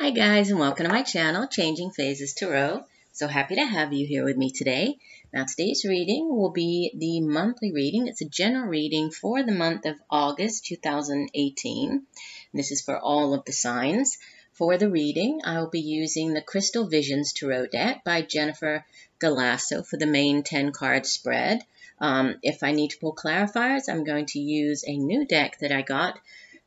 Hi guys, and welcome to my channel, Changing Phases Tarot. So happy to have you here with me today. Now today's reading will be the monthly reading. It's a general reading for the month of August 2018. And this is for all of the signs. For the reading, I will be using the Crystal Visions Tarot deck by Jennifer Galasso for the main 10-card spread. If I need to pull clarifiers, I'm going to use a new deck that I got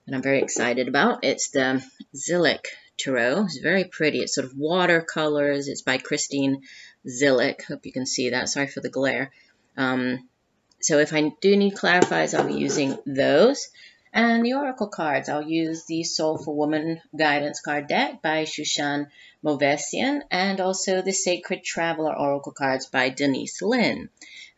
and I'm very excited about. It's the Zillich Tarot. It's very pretty. It's sort of watercolors. It's by Christine Zillich. Hope you can see that. Sorry for the glare. So if I do need clarifiers, I'll be using those. And the oracle cards, I'll use the Soulful Woman Guidance card deck by Shushann Movessian, and also the Sacred Traveler Oracle cards by Denise, Linn.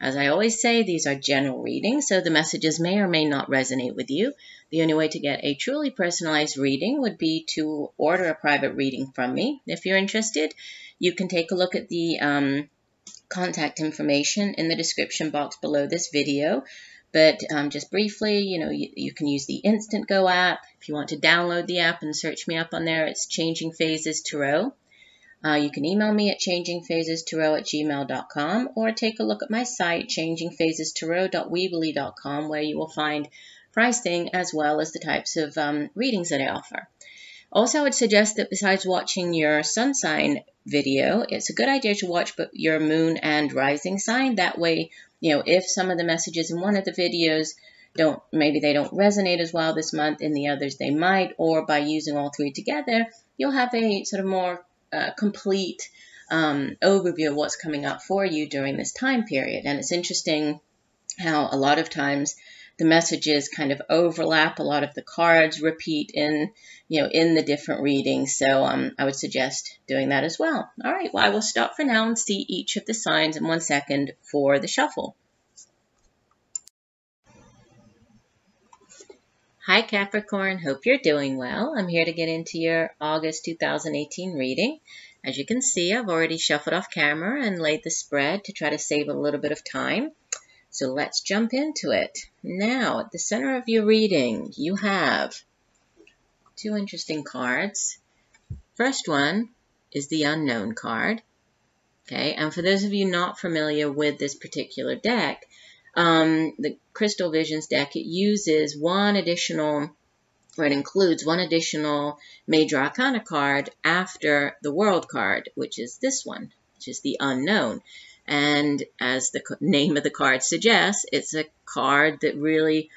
As I always say, these are general readings, so the messages may or may not resonate with you. The only way to get a truly personalized reading would be to order a private reading from me. If you're interested, you can take a look at the contact information in the description box below this video. But just briefly, you can use the INSTANTGO app. If you want to download the app and search me up on there, it's Changing Phases Tarot. You can email me at changingphasestarot@gmail.com or take a look at my site, changingphasestarot.weebly.com, where you will find pricing as well as the types of readings that I offer. Also, I would suggest that besides watching your sun sign video, it's a good idea to watch your moon and rising sign. That way, if some of the messages in one of the videos maybe they don't resonate as well this month, in the others they might, or by using all three together, you'll have a sort of more complete overview of what's coming up for you during this time period. And it's interesting how a lot of times the messages kind of overlap. A lot of the cards repeat in the different readings. So I would suggest doing that as well. All right, well, I will stop for now and see each of the signs in 1 second for the shuffle. Hi Capricorn, hope you're doing well. I'm here to get into your August 2018 reading. As you can see, I've already shuffled off camera and laid the spread to try to save a little bit of time. So let's jump into it. Now, at the center of your reading, you have two interesting cards. First one is the Unknown card. Okay, and for those of you not familiar with this particular deck, the Crystal Visions deck, it uses it includes one additional Major Arcana card after the World card, which is this one, which is the Unknown. And as the name of the card suggests, it's a card that really,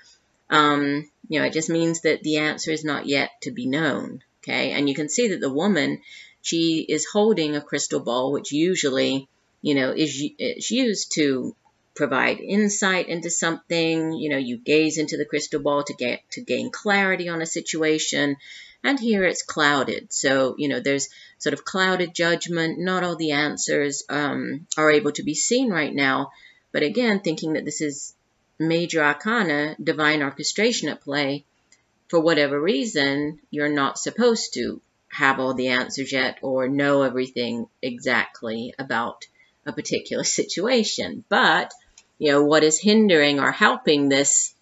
it just means that the answer is not yet to be known. Okay, and you can see that the woman, she is holding a crystal ball, which usually, is used to provide insight into something. You gaze into the crystal ball to gain clarity on a situation. And here it's clouded. So, there's sort of clouded judgment. Not all the answers are able to be seen right now. But again, thinking that this is Major Arcana, divine orchestration at play, for whatever reason, you're not supposed to have all the answers yet or know everything exactly about a particular situation. But, what is hindering or helping this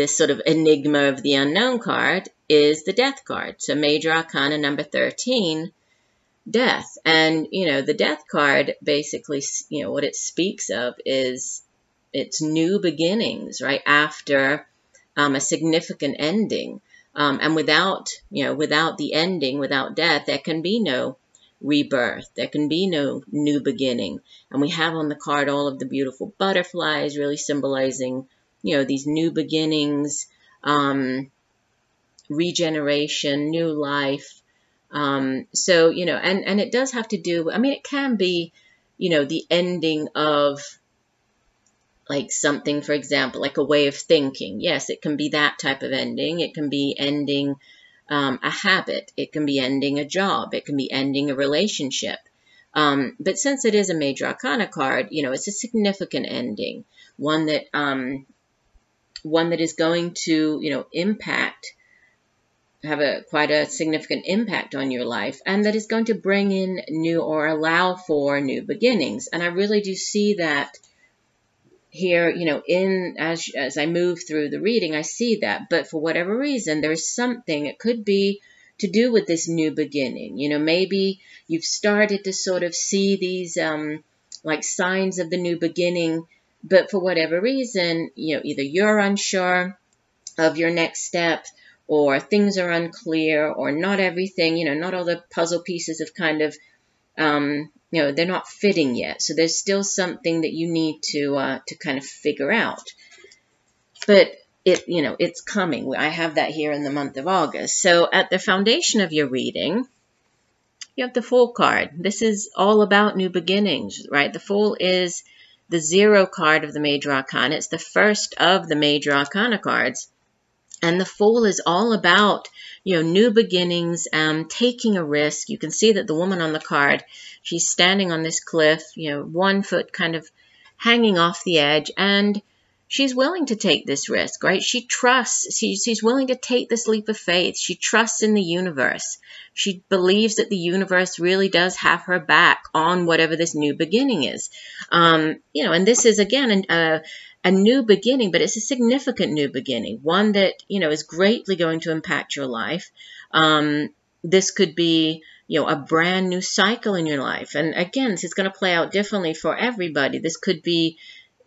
sort of enigma of the Unknown card is the Death card. So Major Arcana number 13, Death. And, the Death card basically, what it speaks of is it's new beginnings, right, after a significant ending. And without the ending, without death, there can be no rebirth. There can be no new beginning. And we have on the card all of the beautiful butterflies, really symbolizing these new beginnings, regeneration, new life. So, and it does have to do, it can be, the ending of like something, for example, like a way of thinking. Yes, it can be that type of ending. It can be ending a habit. It can be ending a job. It can be ending a relationship. But since it is a Major Arcana card, it's a significant ending, one that is going to, have quite a significant impact on your life, and that is going to bring in new or allow for new beginnings. And I really do see that here, as I move through the reading, I see that. But for whatever reason, there's something, it could be to do with this new beginning. You know, maybe you've started to sort of see these like signs of the new beginning, but for whatever reason, you know, either you're unsure of your next step, or things are unclear, or not everything, you know, not all the puzzle pieces have kind of, you know, they're not fitting yet. So there's still something that you need to kind of figure out. But it, you know, it's coming. I have that here in the month of August. So at the foundation of your reading, you have the Fool card. This is all about new beginnings, right? The Fool is the 0 card of the Major Arcana. It's the first of the Major Arcana cards. And the Fool is all about, you know, new beginnings, taking a risk. You can see that the woman on the card, she's standing on this cliff, you know, 1 foot kind of hanging off the edge, and she's willing to take this risk, right? She trusts, she's willing to take this leap of faith. She trusts in the universe. She believes that the universe really does have her back on whatever this new beginning is. You know, and this is, again, a new beginning, but it's a significant new beginning, one that, you know, is greatly going to impact your life. This could be, you know, a brand new cycle in your life. And again, this is going to play out differently for everybody. This could be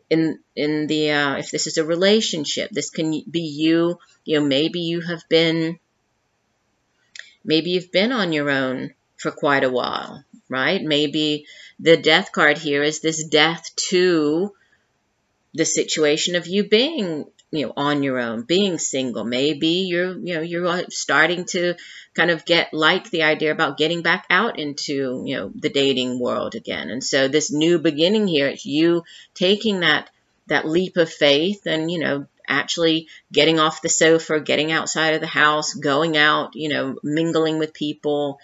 in the, if this is a relationship, this can be you know, maybe you've been on your own for quite a while, right? Maybe the Death card here is this death to the situation of you being, you know, on your own, being single. Maybe you're starting to kind of like the idea about getting back out into, you know, the dating world again. And so this new beginning here, it's you taking that leap of faith and, you know, actually getting off the sofa, getting outside of the house, going out, you know, mingling with people,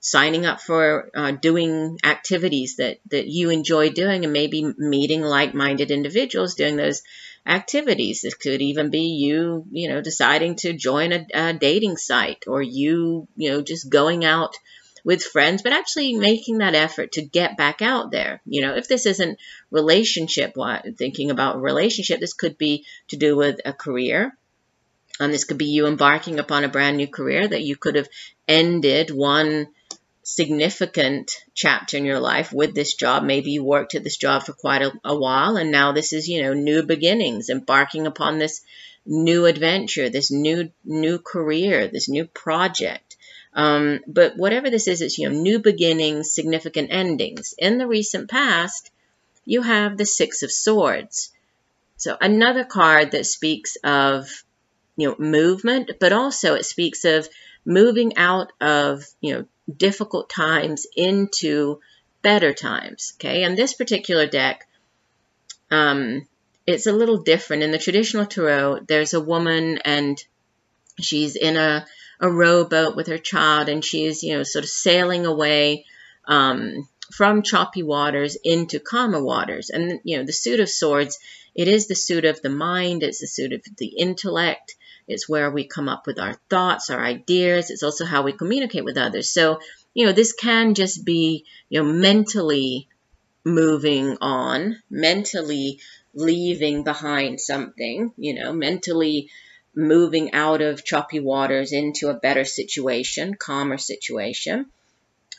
signing up for doing activities that you enjoy doing, and maybe meeting like-minded individuals doing those activities. This could even be you know, deciding to join a dating site, or you know, just going out with friends, but actually making that effort to get back out there. You know, if this isn't relationship, thinking about relationship, this could be to do with a career. This could be you embarking upon a brand new career that you could have ended one significant chapter in your life with this job. Maybe you worked at this job for quite a while, and now this is, you know, new beginnings, embarking upon this new adventure, this new career, this new project. But whatever this is, it's, you know, new beginnings, significant endings. In the recent past, you have the 6 of Swords. So another card that speaks of, you know, movement, but also it speaks of moving out of, you know, difficult times into better times. Okay, and this particular deck, it's a little different. In the traditional tarot, there's a woman and she's in a rowboat with her child, and she's, you know, sort of sailing away from choppy waters into calmer waters. And, you know, the suit of swords, it is the suit of the mind, it's the suit of the intellect, it's where we come up with our thoughts, our ideas, it's also how we communicate with others. So, you know, this can just be, you know, mentally moving on, mentally leaving behind something, you know, mentally moving out of choppy waters into a better situation, calmer situation.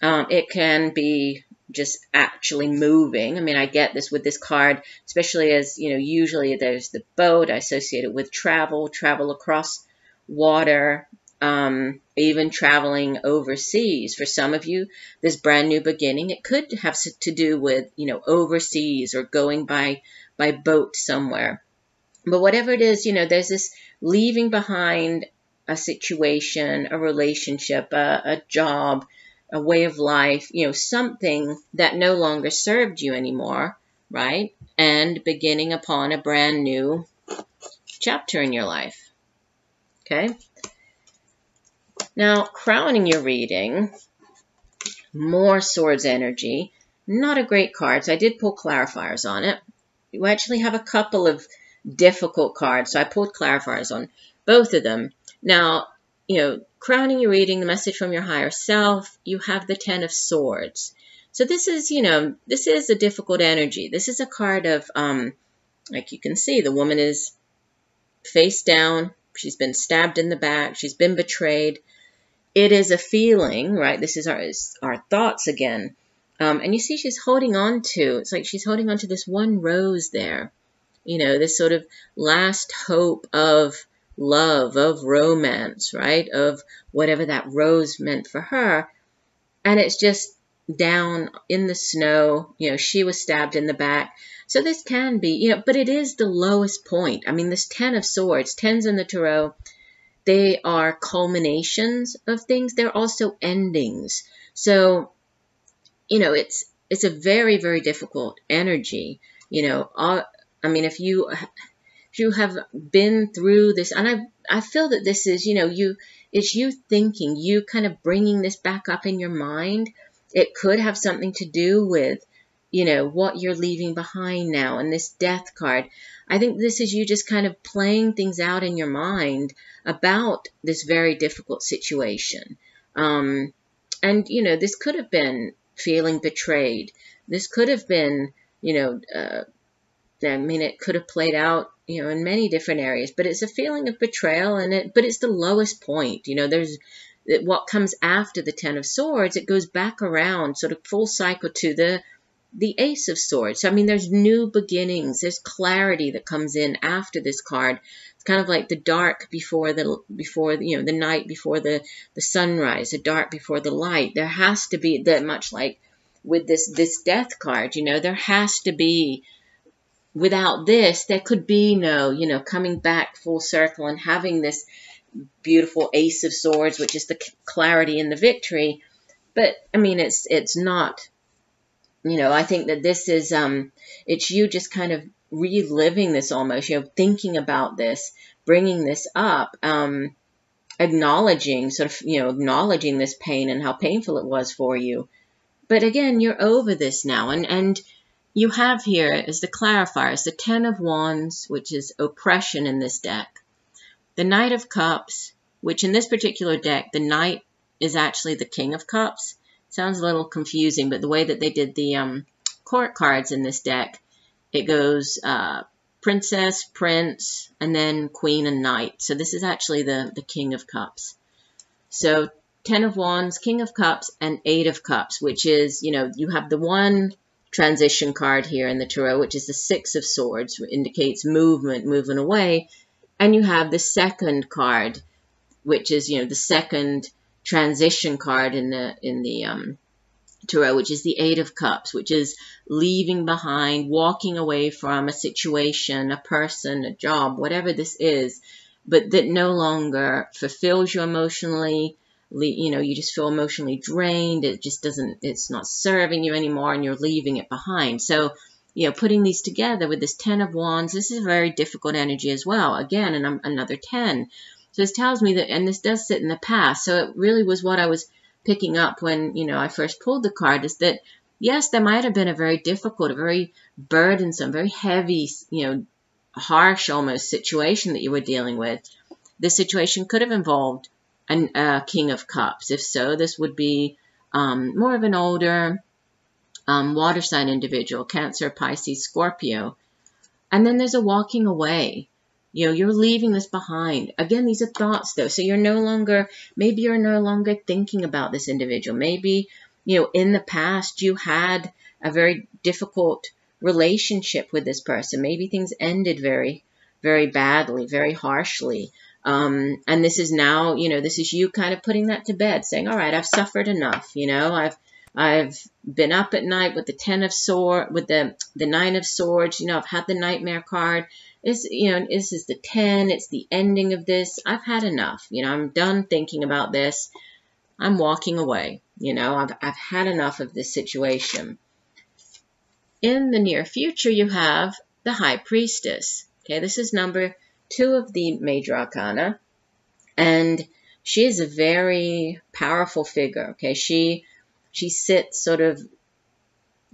It can be just actually moving. I mean, I get this with this card, especially as, you know, usually there's the boat associated with travel across water, even traveling overseas. For some of you, this brand new beginning, it could have to do with, you know, overseas or going by boat somewhere. But whatever it is, you know, there's this leaving behind a situation, a relationship, a job, a way of life, you know, something that no longer served you anymore, right? And beginning upon a brand new chapter in your life. Okay? Now, crowning your reading, more Swords energy. Not a great card, so I did pull Clarifiers on it. You actually have a couple of difficult cards, so I pulled Clarifiers on both of them. Now, you know, crowning your reading, the message from your higher self, you have the 10 of Swords. So this is, you know, this is a difficult energy. This is a card of, like you can see, the woman is face down. She's been stabbed in the back. She's been betrayed. it is a feeling, right? This is our thoughts again. And you see she's holding on to, it's like she's holding on to this one rose there. You know, this sort of last hope of love, of romance, right? Of whatever that rose meant for her. And it's just down in the snow. You know, she was stabbed in the back. So this can be, you know, but it is the lowest point. I mean, this 10 of Swords, 10s in the Tarot, they are culminations of things. They're also endings. So, you know, it's a very, very difficult energy. You know, I mean, if you have been through this, and I feel that this is, you know, it's you thinking, you kind of bringing this back up in your mind. It could have something to do with, you know, what you're leaving behind now. And this Death card, I think this is you just kind of playing things out in your mind about this very difficult situation. And, you know, this could have been feeling betrayed. This could have been, you know, I mean, it could have played out, you know, in many different areas, but it's a feeling of betrayal, but it's the lowest point. You know, there's what comes after the 10 of Swords. It goes back around, sort of full cycle to the Ace of Swords. So, I mean, there's new beginnings. There's clarity that comes in after this card. It's kind of like the dark before you know, the night before the sunrise, the dark before the light. There has to be that, much like with this Death card. You know, there has to be. Without this, there could be no, you know, coming back full circle and having this beautiful Ace of Swords, which is the clarity and the victory. But, I mean, it's not, you know, I think that this is, it's you just kind of reliving this almost, you know, thinking about this, bringing this up, acknowledging, sort of, you know, acknowledging this pain and how painful it was for you. But again, you're over this now. And you have here is the Clarifiers, the 10 of Wands, which is oppression in this deck. The Knight of Cups, which in this particular deck, the Knight is actually the King of Cups. Sounds a little confusing, but the way that they did the court cards in this deck, it goes Princess, Prince, and then Queen and Knight. So this is actually the King of Cups. So 10 of Wands, King of Cups, and 8 of Cups, which is, you know, you have the one transition card here in the Tarot, which is the 6 of Swords, which indicates movement, moving away. And you have the second card, which is, you know, the second transition card in the Tarot, which is the 8 of Cups, which is leaving behind, walking away from a situation, a person, a job, whatever this is, but that no longer fulfills you emotionally. You know, you just feel emotionally drained. It just doesn't, it's not serving you anymore, and you're leaving it behind. So, you know, putting these together with this 10 of Wands, this is a very difficult energy as well. Again, and another 10. So this tells me that, and this does sit in the past. So it really was what I was picking up when, you know, I first pulled the card, is that, yes, there might have been a very difficult, a very burdensome, very heavy, you know, harsh almost situation that you were dealing with. This situation could have involved a King of Cups. If so, this would be more of an older water sign individual, Cancer, Pisces, Scorpio. And then there's a walking away. You know, you're leaving this behind. Again, these are thoughts, though. So you're no longer, maybe you're no longer thinking about this individual. Maybe, you know, in the past you had a very difficult relationship with this person. Maybe things ended very, very badly, very harshly. And this is now, you know, this is you kind of putting that to bed, saying, all right, I've suffered enough. You know, I've been up at night with the 10 of Swords, with the 9 of Swords. You know, I've had the Nightmare card. It's, you know, this is the 10. It's the ending of this. I've had enough. You know, I'm done thinking about this. I'm walking away. You know, I've had enough of this situation. In the near future, you have the High Priestess. Okay, this is number 2 of the Major Arcana, and she is a very powerful figure. Okay, she sits sort of,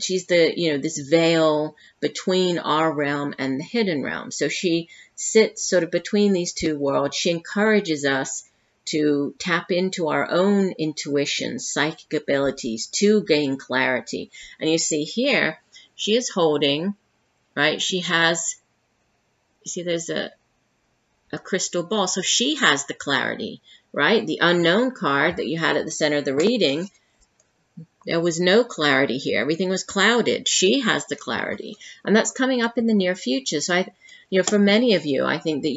she's the, you know, this veil between our realm and the hidden realm. So she sits sort of between these two worlds. She encourages us to tap into our own intuition, psychic abilities, to gain clarity. And you see here, she is holding, right? She has, you see there's a crystal ball. So she has the clarity. right? The unknown card that you had at the center of the reading, there was no clarity here. Everything was clouded. She has the clarity, and that's coming up in the near future. So for many of you, I think that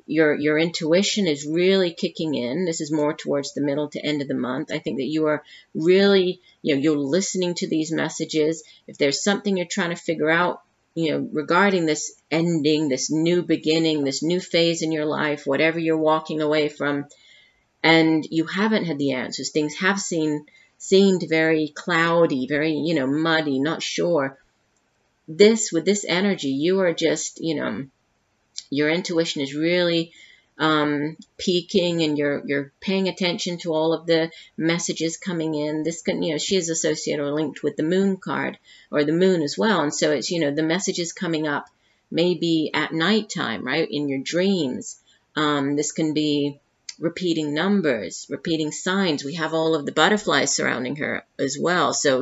your intuition is really kicking in. This is more towards the middle to end of the month. I think that you are really, you're listening to these messages. If there's something you're trying to figure out, regarding this ending, this new beginning, this new phase in your life, whatever you're walking away from, and you haven't had the answers, things have seemed very cloudy, very, muddy, not sure. With this energy, you are just, your intuition is really peaking, and you're paying attention to all of the messages coming in. This can, she is associated or linked with the moon card, or the moon as well. And so it's, the messages coming up maybe at nighttime, right, in your dreams. This can be repeating numbers, repeating signs. We have all of the butterflies surrounding her as well. So,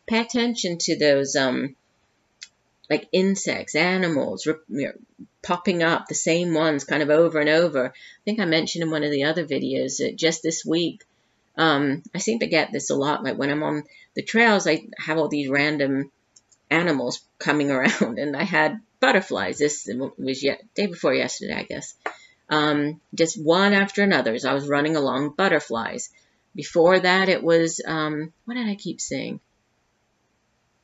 pay attention to those, like insects, animals, popping up, the same ones kind of over and over. I think I mentioned in one of the other videos that just this week, I seem to get this a lot. Like when I'm on the trails, I have all these random animals coming around, and I had butterflies. This was day before yesterday, I guess. Just one after another as I was running along, butterflies. Before that, it was, what did I keep saying?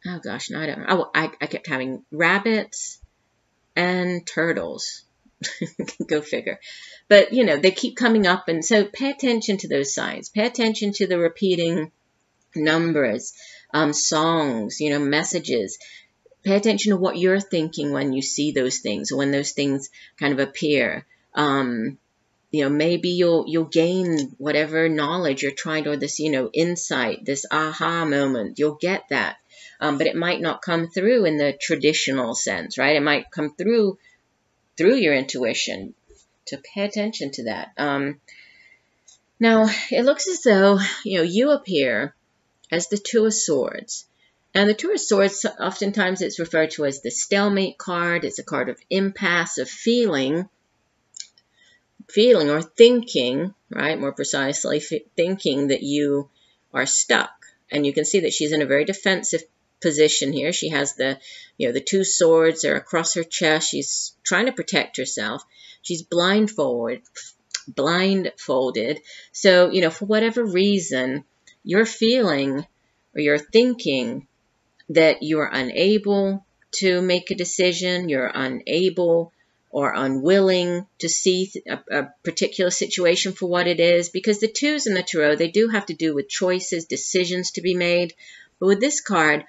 Oh gosh, no, I don't know. Oh, I kept having rabbits and turtles. Go figure. But, they keep coming up, and so pay attention to those signs. Pay attention to the repeating numbers, songs, messages. Pay attention to what you're thinking when you see those things, when those things kind of appear. Maybe you'll gain whatever knowledge you're trying to, or this, insight, this aha moment. You'll get that. But it might not come through in the traditional sense, right? It might come through your intuition. So pay attention to that. Now, it looks as though, you appear as the Two of Swords. And the Two of Swords, oftentimes it's referred to as the stalemate card. It's a card of impasse, of feeling or thinking, right? More precisely, thinking that you are stuck. And you can see that she's in a very defensive position here. She has the two swords are across her chest. She's trying to protect herself. She's blindfolded. So, for whatever reason, you're feeling or you're thinking that you are unable to make a decision. You're unable or unwilling to see a particular situation for what it is, because the twos in the tarot, they do have to do with choices, decisions to be made. But with this card,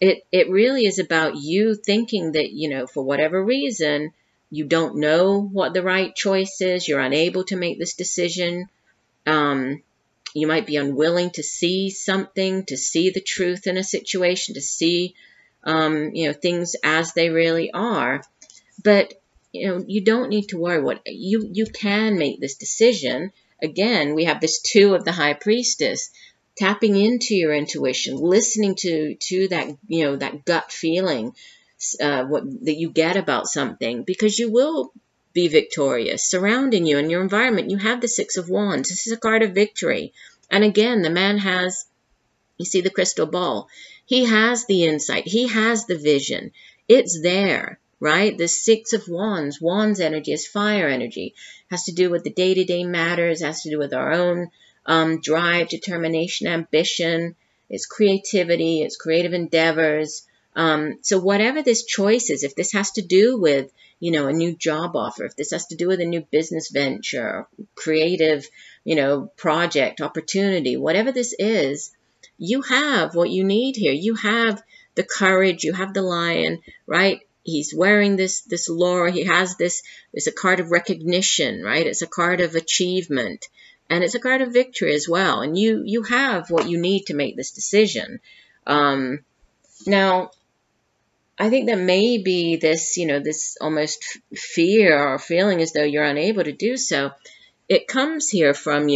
it really is about you thinking that, for whatever reason, you don't know what the right choice is. You're unable to make this decision. You might be unwilling to see something, to see the truth in a situation, to see, things as they really are. But, you don't need to worry. You can make this decision. Again, we have this Two of the High Priestess. Tapping into your intuition, listening to that, that gut feeling that you get about something, because you will be victorious. Surrounding you in your environment, you have the Six of Wands. This is a card of victory. And again, the man has, you see the crystal ball. He has the insight. He has the vision. It's there, right? The Six of Wands. Wands energy is fire energy. Has to do with the day-to-day matters. Has to do with our own drive, determination, ambition. It's creativity. It's creative endeavors. So whatever this choice is, if this has to do with, a new job offer, if this has to do with a new business venture, creative, project, opportunity, whatever this is, you have what you need here. You have the courage. You have the lion, right? He's wearing this laurel. He has this. It's a card of recognition, right? It's a card of achievement. And it's a card of victory as well. And you have what you need to make this decision. Now, I think that maybe this, this almost fear or feeling as though you're unable to do so, it comes here from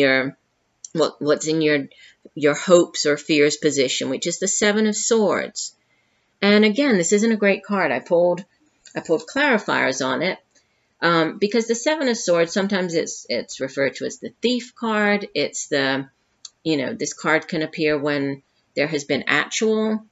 what's in your hopes or fears position, which is the Seven of Swords. And again, this isn't a great card. I pulled clarifiers on it. Because the Seven of Swords, sometimes it's referred to as the Thief card. It's the, this card can appear when there has been actual,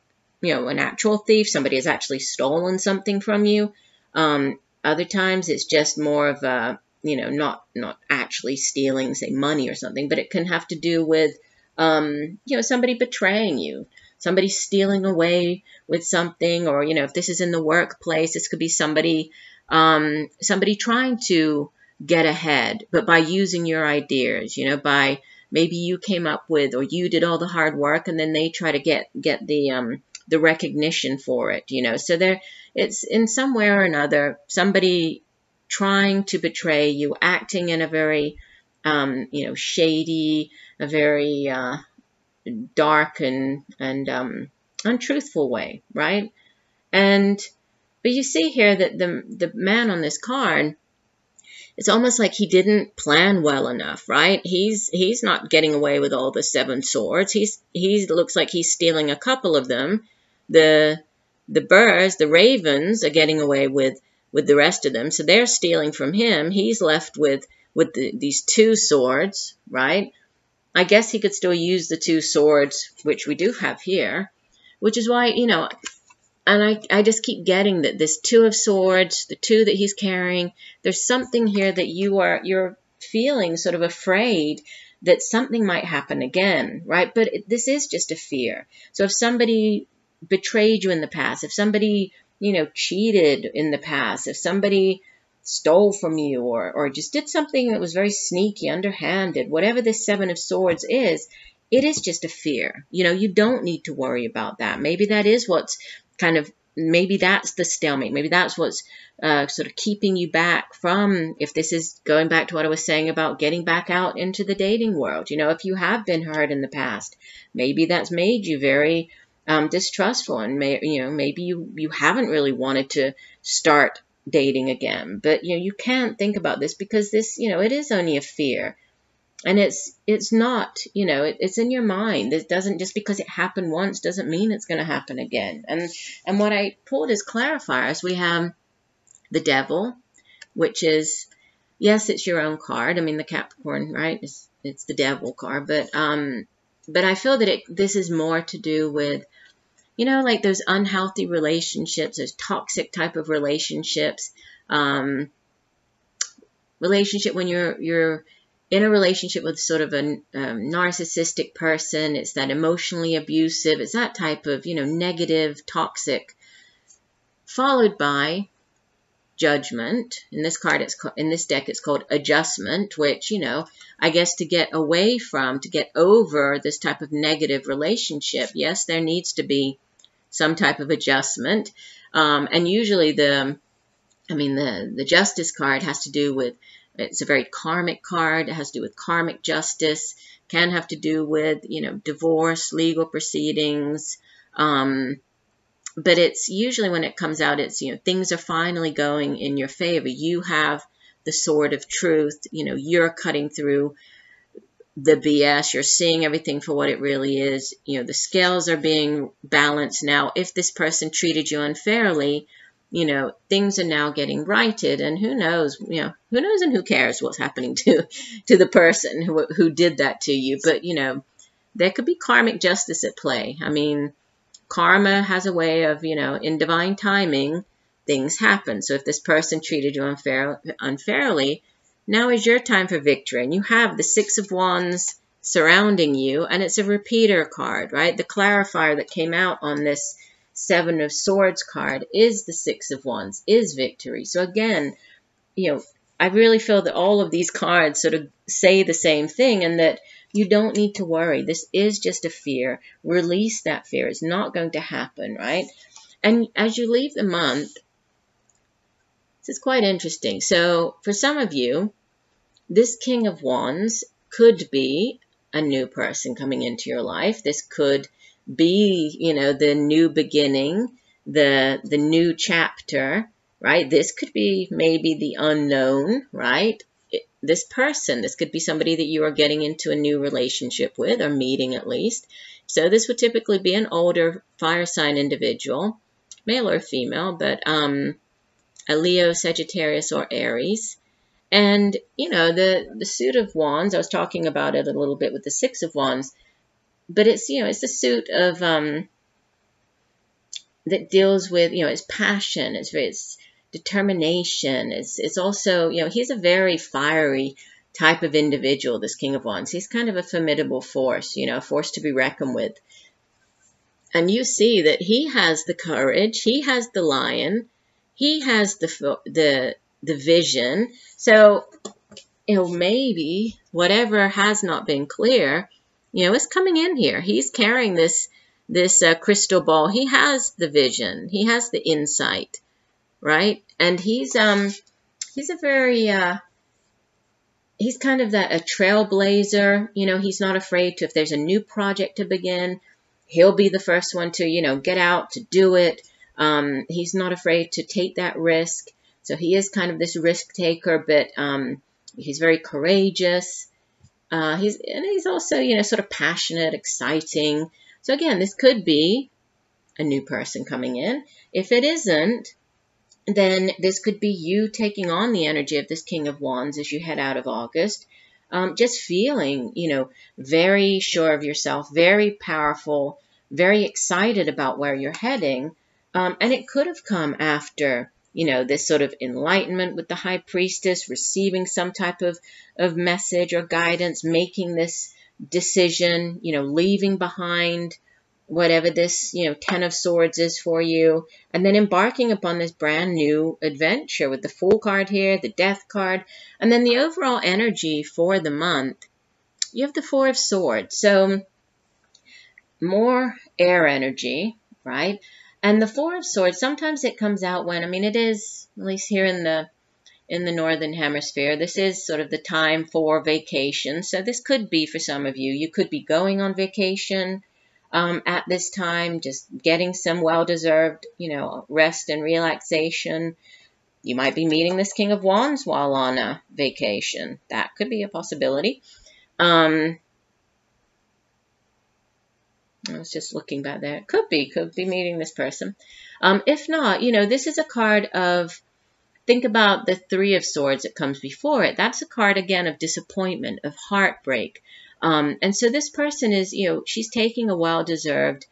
an actual thief. Somebody has actually stolen something from you. Other times it's just more of a, not actually stealing, say, money or something, but it can have to do with, somebody betraying you, somebody stealing away with something, or, if this is in the workplace, this could be somebody trying to get ahead, but by using your ideas, by maybe you came up with, or you did all the hard work, and then they try to get the recognition for it, So it's in some way or another somebody trying to betray you, acting in a very, shady, a very dark and untruthful way, right? But you see here that the man on this card, it's almost like he didn't plan well enough, right? He's not getting away with all the 7 swords. He looks like he's stealing a couple of them. The birds, the ravens, are getting away with the rest of them, so they're stealing from him. He's left with these 2 swords, right? I guess he could still use the 2 swords, which we do have here, which is why, and I just keep getting that this 2 of swords, the 2 that he's carrying, there's something here that you're feeling sort of afraid that something might happen again, right? But this is just a fear. So if somebody betrayed you in the past, if somebody, cheated in the past, if somebody stole from you or just did something that was very sneaky, underhanded, whatever this 7 of swords is, it is just a fear. You don't need to worry about that. Maybe that is what's maybe that's the stalemate. Maybe that's what's sort of keeping you back from, if this is going back to what I was saying about getting back out into the dating world. If you have been hurt in the past, maybe that's made you very distrustful, and maybe you haven't really wanted to start dating again. But you can't think about this because this, it is only a fear. And it's not, it's in your mind. It doesn't, just because it happened once doesn't mean it's going to happen again. And what I pulled as clarifiers, we have the Devil, which is, yes, it's your own card. I mean, the Capricorn, right? It's the Devil card, but I feel that this is more to do with, like those unhealthy relationships, those toxic type of relationships, relationship when you're in a relationship with sort of a narcissistic person. It's that emotionally abusive. It's that type of, negative, toxic, followed by Judgment. In this card, in this deck, it's called Adjustment, which, I guess to get away from, to get over this type of negative relationship, yes, there needs to be some type of adjustment. And usually the Justice card has to do with, it's a very karmic card. It has to do with karmic justice, can have to do with, divorce, legal proceedings. But it's usually when it comes out, it's, things are finally going in your favor. You have the sword of truth. You're cutting through the BS. You're seeing everything for what it really is. The scales are being balanced now. If this person treated you unfairly, things are now getting righted, and who knows and who cares what's happening to the person who did that to you. But, there could be karmic justice at play. I mean, karma has a way of, in divine timing, things happen. So if this person treated you unfairly, now is your time for victory. And you have the 6 of Wands surrounding you, and it's a repeater card, right? The clarifier that came out on this 7 of Swords card is the 6 of Wands, is victory. So again, I really feel that all of these cards sort of say the same thing, and that you don't need to worry. This is just a fear. Release that fear. It's not going to happen, right? And as you leave the month, this is quite interesting. So for some of you, this King of Wands could be a new person coming into your life. This could be, the new beginning, the new chapter, right? This could be maybe the unknown, right? This person, this could be somebody that you are getting into a new relationship with, or meeting at least. So this would typically be an older fire sign individual, male or female, but a Leo, Sagittarius, or Aries. And, you know, the suit of wands, I was talking about it a little bit with the Six of Wands, but it's, you know, it's a suit of, that deals with, you know, it's passion, it's determination. It's also, you know, he's a very fiery type of individual, this King of Wands. He's kind of a formidable force, you know, a force to be reckoned with. And you see that he has the courage, he has the lion, he has the vision. So, you know, maybe whatever has not been clear, you know, is coming in here. He's carrying this crystal ball. He has the vision. He has the insight, right? And he's a very he's kind of a trailblazer. You know, he's not afraid to, if there's a new project to begin, he'll be the first one to, you know, get out to do it. He's not afraid to take that risk. So he is kind of this risk taker, but he's very courageous. He's also, you know, sort of passionate, exciting. So again, this could be a new person coming in. If it isn't, then this could be you taking on the energy of this King of Wands as you head out of August. Just feeling, you know, very sure of yourself, very powerful, very excited about where you're heading. And it could have come after, you know, this sort of enlightenment with the High Priestess, receiving some type of message or guidance, making this decision, you know, leaving behind whatever this, you know, Ten of Swords is for you, and then embarking upon this brand new adventure with the Fool card here, the Death card, and then the overall energy for the month. You have the Four of Swords, so more air energy, right? And the Four of Swords, sometimes it comes out when, I mean, it is, at least here in the Northern Hemisphere, this is sort of the time for vacation. So this could be, for some of you, you could be going on vacation at this time, just getting some well-deserved, you know, rest and relaxation. You might be meeting this King of Wands while on a vacation. That could be a possibility. I was just looking back there. Could be meeting this person. If not, you know, this is a card of, think about the Three of Swords that comes before it. That's a card, again, of disappointment, of heartbreak. And so this person is, you know, she's taking a well-deserved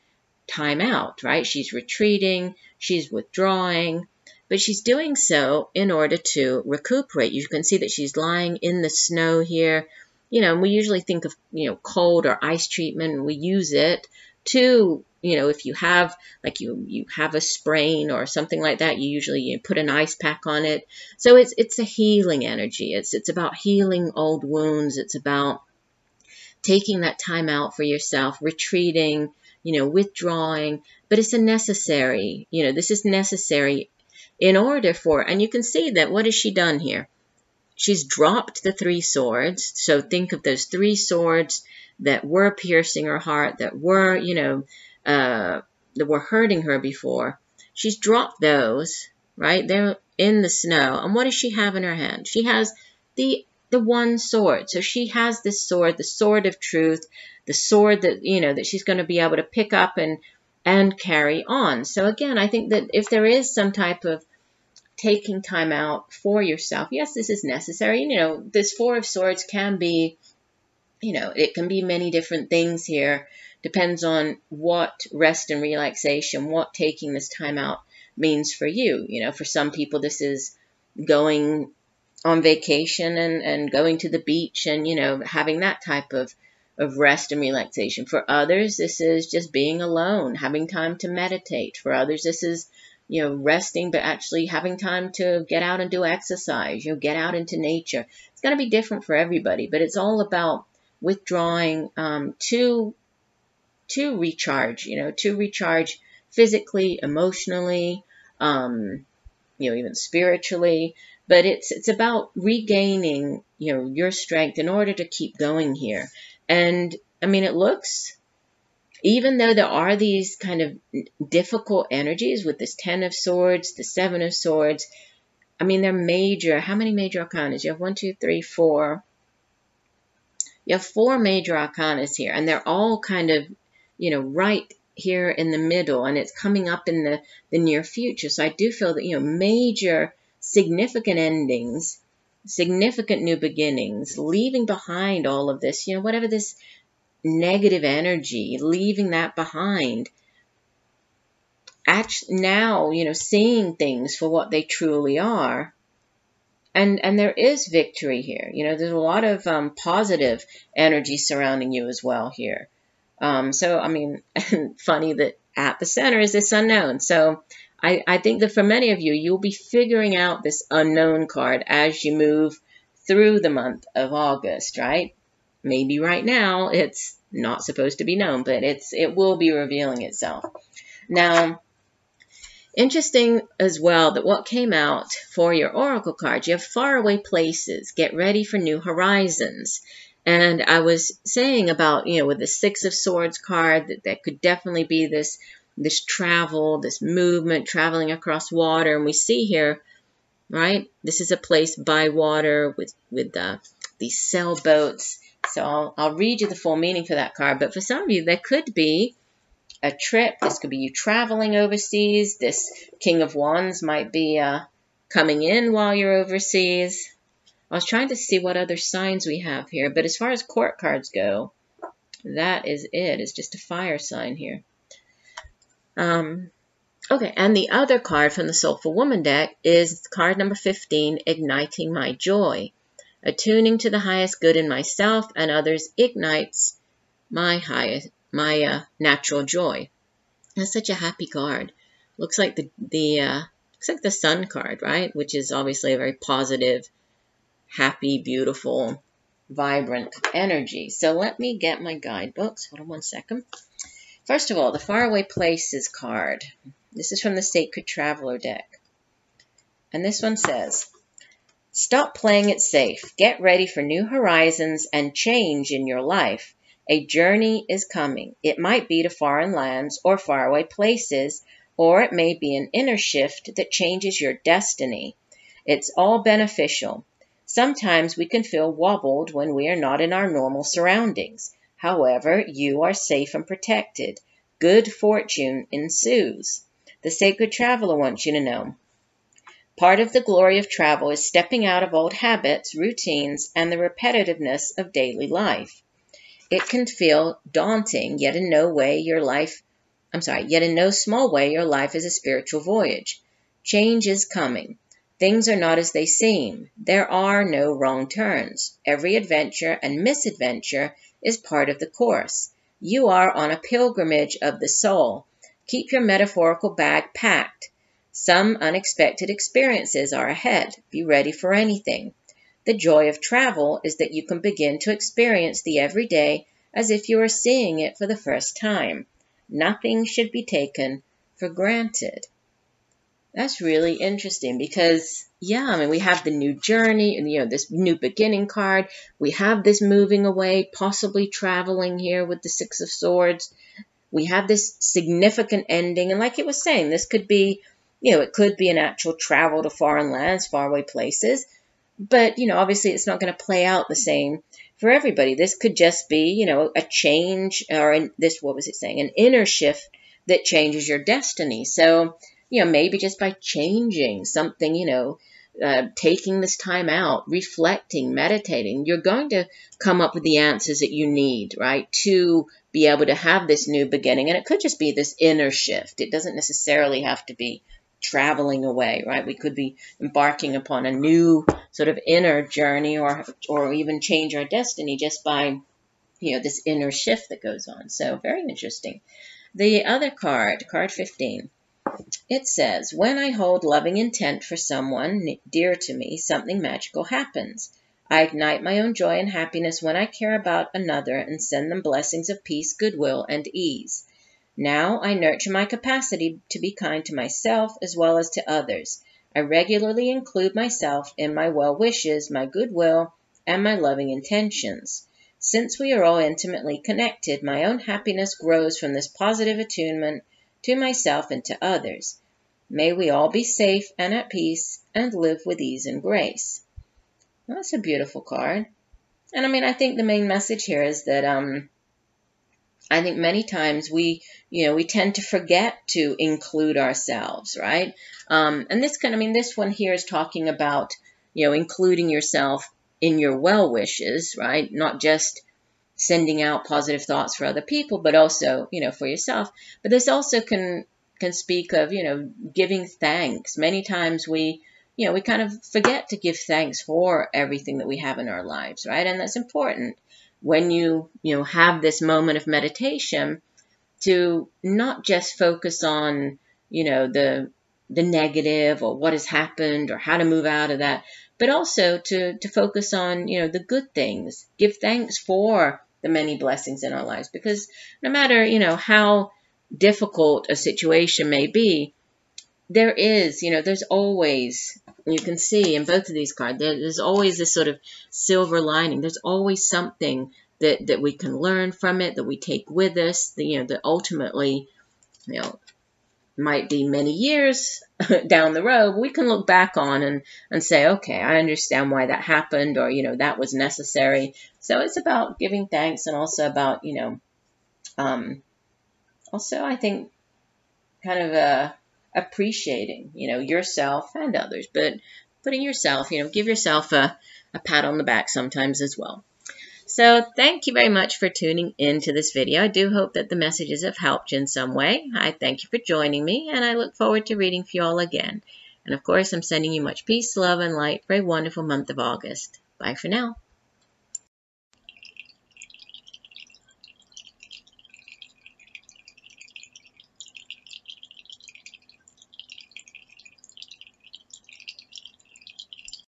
time out, right? She's retreating, she's withdrawing, but she's doing so in order to recuperate. You can see that she's lying in the snow here. You know, and we usually think of, you know, cold or ice treatment, and we use it to, you know, if you have, like you have a sprain or something like that, you usually put an ice pack on it. So it's a healing energy. It's about healing old wounds. It's about taking that time out for yourself, retreating, you know, withdrawing, but it's a necessary, you know, this is necessary in order for, and you can see that what has she done here? She's dropped the Three Swords. So think of those Three Swords that were piercing her heart, that were, you know, that were hurting her before. She's dropped those, right? They're in the snow. And what does she have in her hand? She has the one sword. So she has this sword, the sword of truth, the sword that, you know, that she's going to be able to pick up and carry on. So again, I think that if there is some type of taking time out for yourself, yes, this is necessary. You know, this Four of Swords can be, you know, it can be many different things here. Depends on what rest and relaxation, what taking this time out means for you. You know, for some people, this is going on vacation and going to the beach and, you know, having that type of rest and relaxation. For others, this is just being alone, having time to meditate. For others, this is, you know, resting, but actually having time to get out and do exercise, you know, get out into nature. It's going to be different for everybody, but it's all about withdrawing to recharge, you know, to recharge physically, emotionally, you know, even spiritually. But it's about regaining, you know, your strength in order to keep going here. And I mean, it looks, even though there are these kind of difficult energies with this Ten of Swords, the Seven of Swords, I mean, they're major. How many major arcanas? You have 1, 2, 3, 4. You have 4 major arcanas here, and they're all kind of, you know, right here in the middle, and it's coming up in the near future. So I do feel that, you know, major significant endings, significant new beginnings, leaving behind all of this, whatever this negative energy, leaving that behind. Actually, now, seeing things for what they truly are. And there is victory here. There's a lot of positive energy surrounding you as well here. So, I mean, funny that at the center is this unknown. So I think that for many of you, you'll be figuring out this unknown card as you move through the month of August, right? Maybe right now it's not supposed to be known, but it will be revealing itself. Now, interesting as well that what came out for your oracle cards, you have faraway places, get ready for new horizons. And I was saying about, with the Six of Swords card, that could definitely be this travel, this movement, traveling across water. And we see here, right, this is a place by water with these sailboats. So I'll read you the full meaning for that card. But for some of you, there could be a trip. This could be you traveling overseas. This King of Wands might be coming in while you're overseas. I was trying to see what other signs we have here, but as far as court cards go, that is it. It's just a fire sign here. Okay, and the other card from the Soulful Woman deck is card number 15, Igniting My Joy. Attuning to the highest good in myself and others ignites my natural joy. That's such a happy card. Looks like the Sun card, right? Which is obviously a very positive, happy, beautiful, vibrant energy. So let me get my guidebooks. Hold on one second. First of all, the Faraway Places card. This is from the Sacred Traveler deck. And this one says, stop playing it safe. Get ready for new horizons and change in your life. A journey is coming. It might be to foreign lands or faraway places, or it may be an inner shift that changes your destiny. It's all beneficial. Sometimes we can feel wobbled when we are not in our normal surroundings. However, you are safe and protected. Good fortune ensues. The Sacred Traveler wants you to know. Part of the glory of travel is stepping out of old habits, routines, and the repetitiveness of daily life. It can feel daunting, yet in no small way your life is a spiritual voyage. Change is coming. Things are not as they seem. There are no wrong turns. Every adventure and misadventure is part of the course. You are on a pilgrimage of the soul. Keep your metaphorical bag packed. Some unexpected experiences are ahead. Be ready for anything. The joy of travel is that you can begin to experience the everyday as if you are seeing it for the first time. Nothing should be taken for granted. That's really interesting because, we have the new journey, and this new beginning card. We have this moving away, possibly traveling here with the Six of Swords. We have this significant ending, and like it was saying, this could be, it could be an actual travel to foreign lands, faraway places. But, obviously it's not going to play out the same for everybody. This could just be, a change, or an inner shift that changes your destiny. So, maybe just by changing something, taking this time out, reflecting, meditating, you're going to come up with the answers that you need, right, to be able to have this new beginning. And it could just be this inner shift. It doesn't necessarily have to be traveling away, right? We could be embarking upon a new sort of inner journey or even change our destiny just by, this inner shift that goes on. So very interesting. The other card, card 15, it says, when I hold loving intent for someone dear to me, something magical happens. I ignite my own joy and happiness when I care about another and send them blessings of peace, goodwill, and ease. Now I nurture my capacity to be kind to myself as well as to others. I regularly include myself in my well wishes, my goodwill, and my loving intentions. Since we are all intimately connected, my own happiness grows from this positive attunement to myself and to others. May we all be safe and at peace and live with ease and grace. Well, that's a beautiful card. And I think the main message here is that I think many times we tend to forget to include ourselves, right? And this one here is talking about, including yourself in your well wishes, right? Not just sending out positive thoughts for other people, but also, for yourself. But this also can speak of, giving thanks. Many times we kind of forget to give thanks for everything that we have in our lives, right? And that's important when you have this moment of meditation, to not just focus on, the negative or what has happened or how to move out of that, but also to focus on, the good things. Give thanks for the many blessings in our lives, because no matter, how difficult a situation may be, there is, there's always, you can see in both of these cards, there's always this sort of silver lining. There's always something that we can learn from it, that we take with us, that ultimately, might be many years down the road, we can look back on and say, okay, I understand why that happened, or, that was necessary. So it's about giving thanks, and also about, also I think kind of appreciating, yourself and others, but putting yourself, give yourself a pat on the back sometimes as well. So thank you very much for tuning into this video. I do hope that the messages have helped you in some way. I thank you for joining me, and I look forward to reading for you all again. And of course, I'm sending you much peace, love, and light for a wonderful month of August. Bye for now.